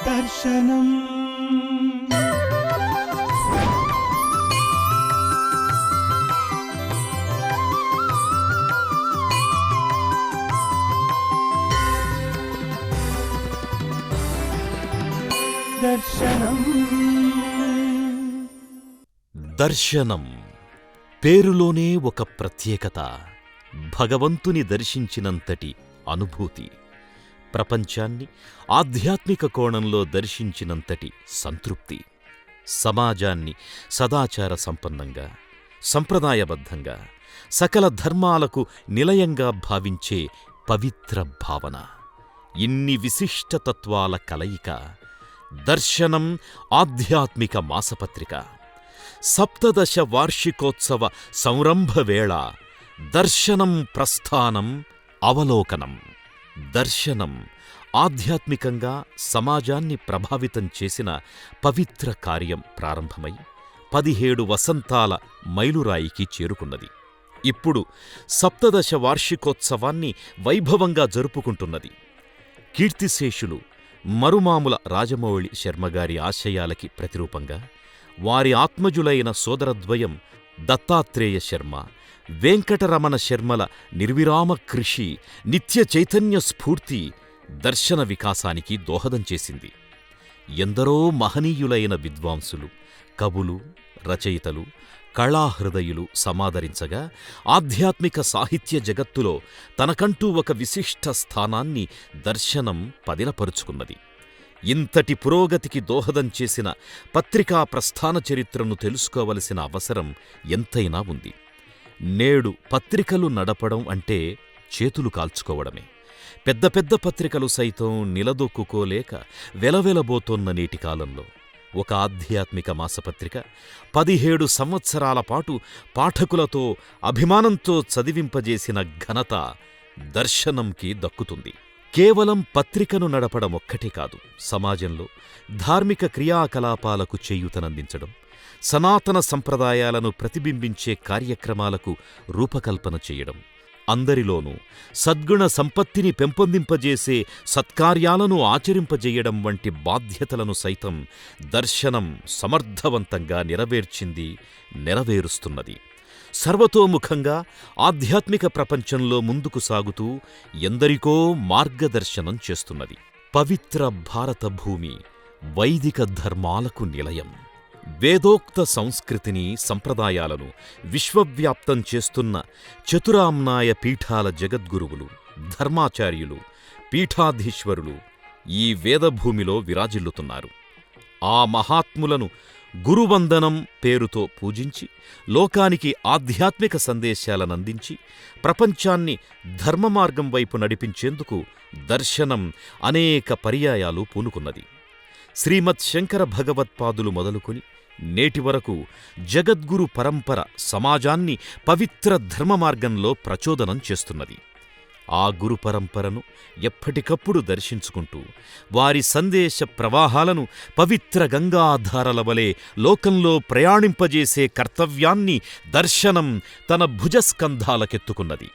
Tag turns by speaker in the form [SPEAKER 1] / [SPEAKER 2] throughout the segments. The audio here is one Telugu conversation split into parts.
[SPEAKER 1] దర్శనం దర్శనం
[SPEAKER 2] దర్శనం పేరులోనే ఒక ప్రత్యేకత, భగవంతుని దర్శించినంతటి అనుభూతి, ప్రపంచాన్ని ఆధ్యాత్మిక కోణంలో దర్శించినంతటి సంతృప్తి, సమాజాన్ని సదాచార సంపన్నంగా, సంప్రదాయబద్ధంగా, సకల ధర్మాలకు నిలయంగా భావించే పవిత్ర భావన, ఇన్ని విశిష్టతత్వాల కలయిక దర్శనం ఆధ్యాత్మిక మాసపత్రిక. సప్తదశ వార్షికోత్సవ సంరంభవేళ దర్శనం ప్రస్థానం అవలోకనం. దర్శనం ఆధ్యాత్మికంగా సమాజాన్ని ప్రభావితం చేసిన పవిత్ర కార్యం ప్రారంభమై 17 వసంతాల మైలురాయికి చేరుకున్నది. ఇప్పుడు సప్తదశ వార్షికోత్సవాన్ని వైభవంగా జరుపుకుంటున్నది. కీర్తిశేషులు మరుమాముల రాజమౌళి శర్మగారి ఆశయాలకి ప్రతిరూపంగా వారి ఆత్మజులైన సోదరద్వయం దత్తాత్రేయ శర్మ, వెంకటరమణ శర్మల నిర్విరామ కృషి, నిత్య చైతన్య స్ఫూర్తి దర్శన వికాసానికి దోహదం చేసింది. ఎందరో మహనీయులైన విద్వాంసులు, కవులు, రచయితలు, కళాహృదయులు సమాదరించగా ఆధ్యాత్మిక సాహిత్య జగత్తులో తనకంటూ ఒక విశిష్ట స్థానాన్ని దర్శనం పదిలపరుచుకున్నది. ఇంతటి పురోగతికి దోహదం చేసిన పత్రికా ప్రస్థాన చరిత్రను తెలుసుకోవలసిన అవసరం ఎంతైనా ఉంది. నేడు పత్రికలు నడపడం అంటే చేతులు కాల్చుకోవడమే. పెద్ద పెద్ద పత్రికలు సైతం నిలదొక్కుకోలేక వెలవెలబోతోన్న నేటి కాలంలో ఒక ఆధ్యాత్మిక మాసపత్రిక 17 సంవత్సరాల పాటు పాఠకులతో అభిమానంతో చదివింపజేసిన ఘనత దర్శనంకి దక్కుతుంది. కేవలం పత్రికను నడపడమొక్కటే కాదు, సమాజంలో ధార్మిక క్రియాకలాపాలకు చేయూతనందించడం, సనాతన సంప్రదాయాలను ప్రతిబింబించే కార్యక్రమాలకు రూపకల్పన చేయడం, అందరిలోనూ సద్గుణ సంపత్తిని పెంపొందింపజేసే సత్కార్యాలను ఆచరింపజేయడం వంటి బాధ్యతలను సైతం దర్శనం సమర్థవంతంగా నెరవేర్చింది, నెరవేరుస్తున్నది. సర్వతోముఖంగా ఆధ్యాత్మిక ప్రపంచంలో ముందుకు సాగుతూ ఎందరికో మార్గదర్శనం చేస్తున్నది. పవిత్ర భారత భూమి వైదిక ధర్మాలకు నిలయం. వేదోక్త సంస్కృతిని, సంప్రదాయాలను విశ్వవ్యాప్తం చేస్తున్న చతురామ్నాయ పీఠాల జగద్గురువులు, ధర్మాచార్యులు, పీఠాధీశ్వరులు ఈ వేదభూమిలో విరాజిల్లుతున్నారు. ఆ మహాత్ములను గురువందనం పేరుతో పూజించి లోకానికి ఆధ్యాత్మిక సందేశాలనందించి ప్రపంచాన్ని ధర్మమార్గం వైపు నడిపించేందుకు దర్శనం అనేక పర్యాయాలు పూనుకున్నది. శ్రీమద్ శంకర భగవత్పాదులు మొదలుకొని నేటి వరకు జగద్గురు పరంపర సమాజాన్ని పవిత్ర ధర్మమార్గంలో ప్రచోదనం చేస్తున్నది. ఆ గురు పరంపరను ఎప్పటికప్పుడు దర్శించుకుంటూ వారి సందేశ ప్రవాహాలను పవిత్ర గంగాధారల వలె లోకంలో ప్రయాణింపజేసే కర్తవ్యాన్ని దర్శనం తన భుజస్కంధాలకెత్తుకున్నది.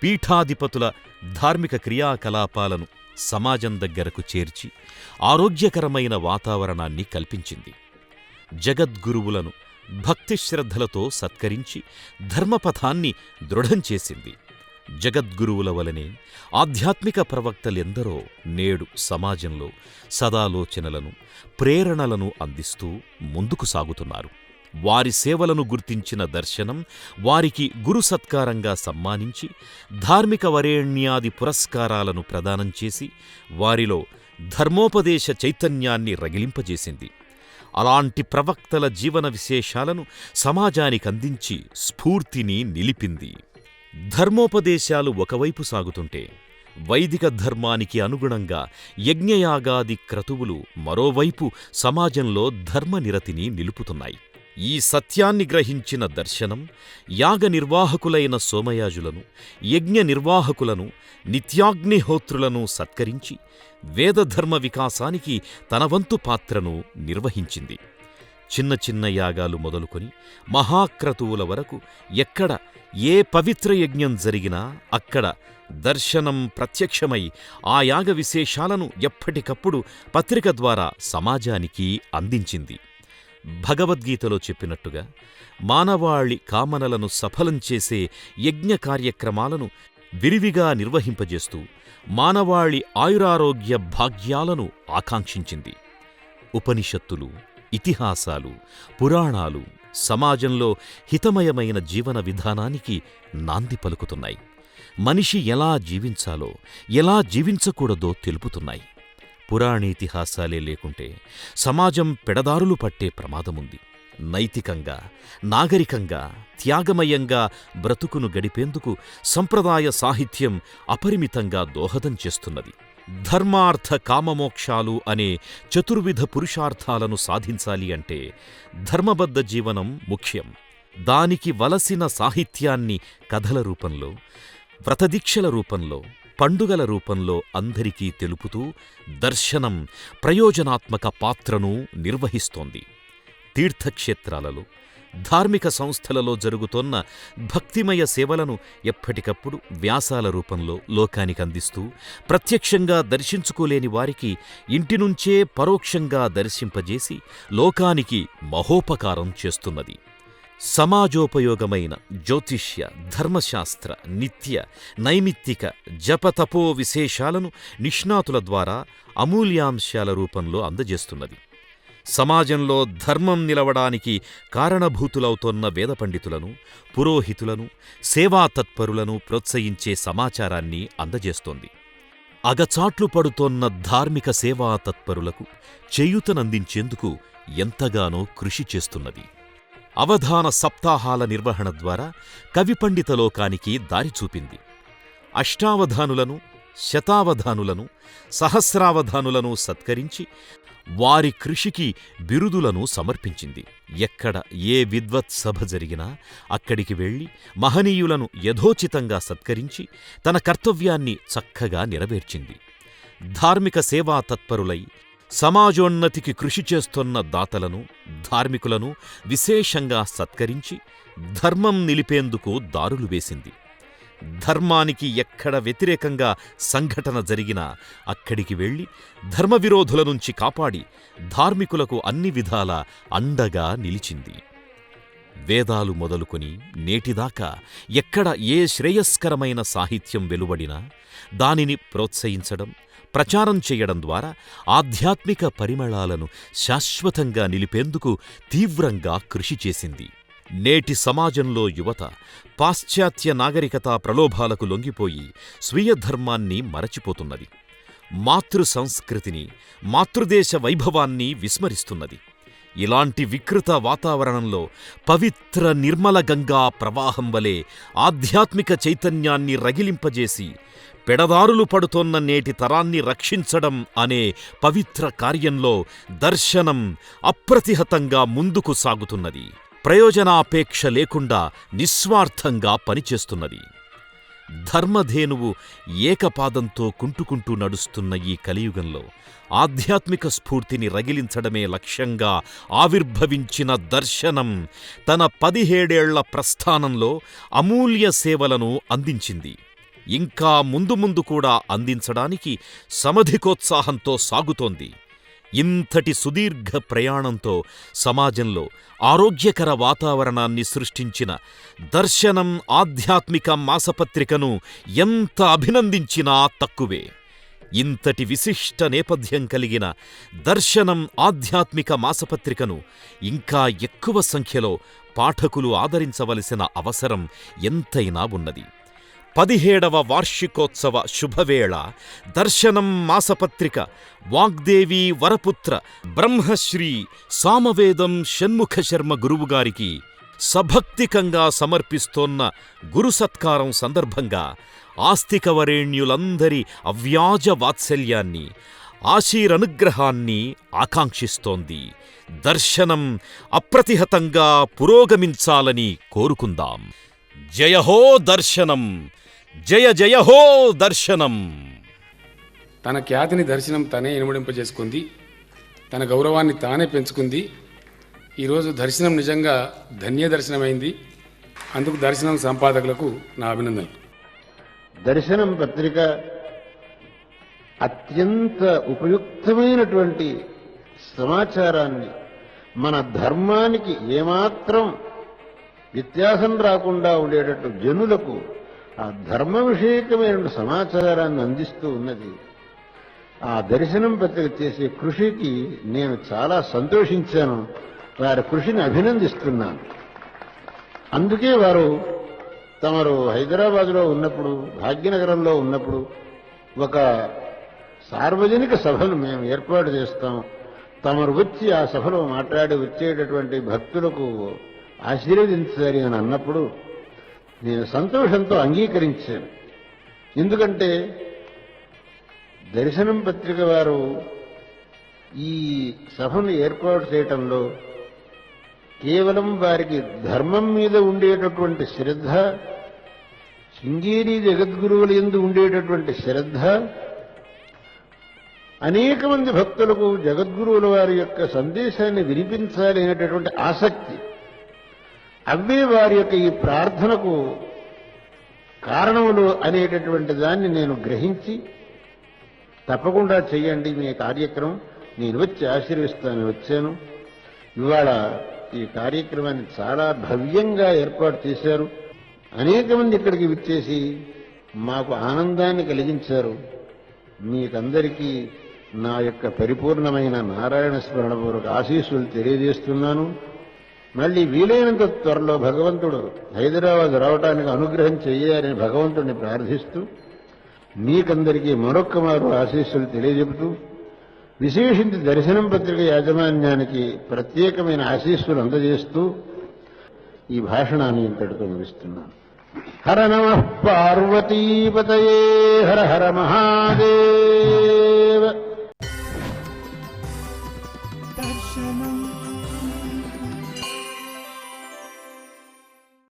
[SPEAKER 2] పీఠాధిపతుల ధార్మిక క్రియాకలాపాలను సమాజం దగ్గరకు చేర్చి ఆరోగ్యకరమైన వాతావరణాన్ని కల్పించింది. జగద్గురువులను భక్తిశ్రద్ధలతో సత్కరించి ధర్మపథాన్ని దృఢం చేసింది. జగద్గురువుల వలనే ఆధ్యాత్మిక ప్రవక్తలెందరో నేడు సమాజంలో సదాలోచనలను, ప్రేరణలను అందిస్తూ ముందుకు సాగుతున్నారు. వారి సేవలను గుర్తించిన దర్శనం వారికి గురు సత్కారంగా సమ్మానించి ధార్మిక వరేణ్యాది పురస్కారాలను ప్రదానం చేసి వారిలో ధర్మోపదేశ చైతన్యాన్ని రగిలింపజేసింది. అలాంటి ప్రవక్తల జీవన విశేషాలను సమాజానికందించి స్ఫూర్తిని నిలిపింది. ధర్మోపదేశాలు ఒకవైపు సాగుతుంటే వైదిక ధర్మానికి అనుగుణంగా యజ్ఞయాగాది క్రతువులు మరోవైపు సమాజంలో ధర్మనిరతిని నిలుపుతున్నాయి. ఈ సత్యాన్ని గ్రహించిన దర్శనం యాగ నిర్వాహకులైన సోమయాజులను, యజ్ఞ నిర్వాహకులను, నిత్యాగ్నిహోత్రులను సత్కరించి వేదధర్మ వికాసానికి తన వంతు పాత్రను నిర్వహించింది. చిన్న చిన్న యాగాలు మొదలుకొని మహాక్రతువుల వరకు ఎక్కడ ఏ పవిత్ర యజ్ఞం జరిగినా అక్కడ దర్శనం ప్రత్యక్షమై ఆ యాగ విశేషాలను ఎప్పటికప్పుడు పత్రిక ద్వారా సమాజానికి అందించింది. భగవద్గీతలో చెప్పినట్టుగా మానవాళి కామనలను సఫలం చేసే యజ్ఞ కార్యక్రమాలను విరివిగా నిర్వహింపజేస్తూ మానవాళి ఆయురారోగ్య భాగ్యాలను ఆకాంక్షించింది. ఉపనిషత్తులు, ఇతిహాసాలు, పురాణాలు సమాజంలో హితమయమైన జీవన విధానానికి నాంది పలుకుతున్నాయి. మనిషి ఎలా జీవించాలో, ఎలా జీవించకూడదో తెలుపుతున్నాయి. పురాణేతిహాసాలే లేకుంటే సమాజం పెడదారులు పట్టే ప్రమాదముంది. నైతికంగా, నాగరికంగా, త్యాగమయంగా బ్రతుకును గడిపేందుకు సంప్రదాయ సాహిత్యం అపరిమితంగా దోహదం చేస్తున్నది. ధర్మార్థ కామమోక్షాలు అనే చతుర్విధ పురుషార్థాలను సాధించాలి అంటే ధర్మబద్ధ జీవనం ముఖ్యం. దానికి వలసిన సాహిత్యాన్ని కథల రూపంలో, వ్రతదీక్షల రూపంలో, పండుగల రూపంలో అందరికీ తెలుపుతూ దర్శనం ప్రయోజనాత్మక పాత్రను నిర్వహిస్తోంది. తీర్థక్షేత్రాలలో, ధార్మిక సంస్థలలో జరుగుతోన్న భక్తిమయ సేవలను ఎప్పటికప్పుడు వ్యాసాల రూపంలో లోకానికందిస్తూ ప్రత్యక్షంగా దర్శించుకోలేని వారికి ఇంటినుంచే పరోక్షంగా దర్శింపజేసి లోకానికి మహోపకారం చేస్తున్నది. సమాజోపయోగమైన జ్యోతిష్య, ధర్మశాస్త్ర, నిత్య, నైమిత్తిక, జపతపో విశేషాలను నిష్ణాతుల ద్వారా అమూల్యాంశాల రూపంలో అందజేస్తున్నది. సమాజంలో ధర్మం నిలవడానికి కారణభూతులవుతోన్న వేద పండితులను, పురోహితులను, సేవాతత్పరులను ప్రోత్సహించే సమాచారాన్ని అందజేస్తోంది. అగచాట్లు పడుతోన్న ధార్మిక సేవాతత్పరులకు చేయూతనందించేందుకు ఎంతగానో కృషి చేస్తున్నది. అవధాన సప్తాహాల నిర్వహణ ద్వారా కవిపండిత లోకానికి దారి చూపింది. అష్టావధానులను, శతావధానులను, సహస్రావధానులను సత్కరించి వారి కృషికి బిరుదులను సమర్పించింది. ఎక్కడ ఏ విద్వత్ సభ జరిగినా అక్కడికి వెళ్లి మహనీయులను యథోచితంగా సత్కరించి తన కర్తవ్యాన్ని చక్కగా నెరవేర్చింది. ధార్మిక సేవా తత్పరులై సమాజోన్నతికి కృషి చేస్తున్న దాతలను, ధార్మికులను విశేషంగా సత్కరించి ధర్మం నిలిపేందుకు దారులు వేసింది. ధర్మానికి ఎక్కడ వ్యతిరేకంగా సంఘటన జరిగినా అక్కడికి వెళ్లి ధర్మవిరోధుల నుంచి కాపాడి ధార్మికులకు అన్ని విధాలా అండగా నిలిచింది. వేదాలు మొదలుకొని నేటిదాకా ఎక్కడ ఏ శ్రేయస్కరమైన సాహిత్యం వెలువడినా దానిని ప్రోత్సహించడం, ప్రచారం చేయడం ద్వారా ఆధ్యాత్మిక పరిమళాలను శాశ్వతంగా నిలిపేందుకు తీవ్రంగా కృషి చేసింది. నేటి సమాజంలో యువత పాశ్చాత్య నాగరికతా ప్రలోభాలకు లొంగిపోయి స్వీయ ధర్మాన్ని మరచిపోతున్నది. మాతృ సంస్కృతిని, మాతృదేశ వైభవాన్ని విస్మరిస్తున్నది. ఇలాంటి వికృత వాతావరణంలో పవిత్ర నిర్మల గంగా ప్రవాహం వలె ఆధ్యాత్మిక చైతన్యాన్ని రగిలింపజేసి పెడదారులు పడుతోన్న నేటి తరాన్ని రక్షించడం అనే పవిత్ర కార్యంలో దర్శనం అప్రతిహతంగా ముందుకు సాగుతున్నది. ప్రయోజనాపేక్ష లేకుండా నిస్వార్థంగా పనిచేస్తున్నది. ధర్మధేనువు ఏకపాదంతో కుంటుకుంటూ నడుస్తున్న ఈ కలియుగంలో ఆధ్యాత్మిక స్ఫూర్తిని రగిలించడమే లక్ష్యంగా ఆవిర్భవించిన దర్శనం తన 17 ఏళ్ల ప్రస్థానంలో అమూల్య సేవలను అందించింది. ఇంకా ముందు ముందు కూడా అందించడానికి సమధికోత్సాహంతో సాగుతోంది. ఇంతటి సుదీర్ఘ ప్రయాణంతో సమాజంలో ఆరోగ్యకర వాతావరణాన్ని సృష్టించిన దర్శనం ఆధ్యాత్మిక మాసపత్రికను ఎంత అభినందించినా తక్కువే. ఇంతటి విశిష్ట నేపథ్యం కలిగిన దర్శనం ఆధ్యాత్మిక మాసపత్రికను ఇంకా ఎక్కువ సంఖ్యలో పాఠకులు ఆదరించవలసిన అవసరం ఎంతైనా ఉన్నది. 17వ వార్షికోత్సవ శుభవేళ దర్శనం మాసపత్రిక వాగ్దేవి వరపుత్ర బ్రహ్మశ్రీ సామవేదం షణ్ముఖ శర్మ గురువుగారికి సభక్తికంగా సమర్పిస్తోన్న గురుసత్కారం సందర్భంగా ఆస్తికవరేణ్యులందరి అవ్యాజ వాత్సల్యాన్ని, ఆశీరనుగ్రహాన్ని ఆకాంక్షిస్తోంది. దర్శనం అప్రతిహతంగా పురోగమించాలని కోరుకుందాం. జయహో దర్శనం! జయ జయ హో దర్శనం!
[SPEAKER 3] తన ఖ్యాతిని దర్శనం తనే ఇనుమడింపజేసుకుంది. తన గౌరవాన్ని తానే పెంచుకుంది. ఈరోజు దర్శనం నిజంగా ధన్య దర్శనమైంది. అందుకు దర్శనం సంపాదకులకు నా అభినందనలు.
[SPEAKER 4] దర్శనం పత్రిక అత్యంత ఉపయుక్తమైనటువంటి సమాచారాన్ని మన ధర్మానికి ఏమాత్రం వ్యత్యాసం రాకుండా ఉండేటట్టు జనులకు ఆ ధర్మ విషయకమైన సమాచారాన్ని అందిస్తూ ఉన్నది. ఆ దర్శనం పత్రిక చేసే కృషికి నేను చాలా సంతోషించాను. వారి కృషిని అభినందిస్తున్నాను. అందుకే వారు తమరు హైదరాబాదులో ఉన్నప్పుడు, భాగ్యనగరంలో ఉన్నప్పుడు ఒక సార్వజనిక సభను మేము ఏర్పాటు చేస్తాం, తమరు వచ్చి ఆ సభలో మాట్లాడి వచ్చేటటువంటి భక్తులకు ఆశీర్వదించాలి అని అన్నప్పుడు నేను సంతోషంతో అంగీకరించాను. ఎందుకంటే దర్శనం పత్రిక వారు ఈ సభను ఏర్పాటు చేయటంలో కేవలం వారికి ధర్మం మీద ఉండేటటువంటి శ్రద్ధ, శృంగేరి జగద్గురువుల యందు ఉండేటటువంటి శ్రద్ధ, అనేక మంది భక్తులకు జగద్గురువుల వారి యొక్క సందేశాన్ని వినిపించాలి అనేటటువంటి ఆసక్తి, అవే వారి యొక్క ఈ ప్రార్థనకు కారణములు అనేటటువంటి దాన్ని నేను గ్రహించి, తప్పకుండా చెయ్యండి మీ కార్యక్రమం, నేను వచ్చి ఆశీర్విస్తాను వచ్చాను. ఇవాళ ఈ కార్యక్రమాన్ని చాలా భవ్యంగా ఏర్పాటు చేశారు. అనేక మంది ఇక్కడికి విచ్చేసి మాకు ఆనందాన్ని కలిగించారు. మీకందరికీ నా యొక్క పరిపూర్ణమైన నారాయణ స్మరణపూర్వక ఆశీస్సులు తెలియజేస్తున్నాను. మళ్ళీ వీలైనంత త్వరలో భగవంతుడు హైదరాబాద్ రావడానికి అనుగ్రహం చెయ్యాలని భగవంతుడిని ప్రార్థిస్తూ మీకందరికీ మరొక్క మారు ఆశీస్సులు తెలియజెబుతూ, విశేషించి దర్శనం పత్రిక యాజమాన్యానికి ప్రత్యేకమైన ఆశీస్సులు అందజేస్తూ ఈ భాషణాన్ని ఇంతటితో ముగిస్తున్నాను. హర నమః పార్వతీపతయే, హర హర మహాదేవ.
[SPEAKER 1] దర్శనం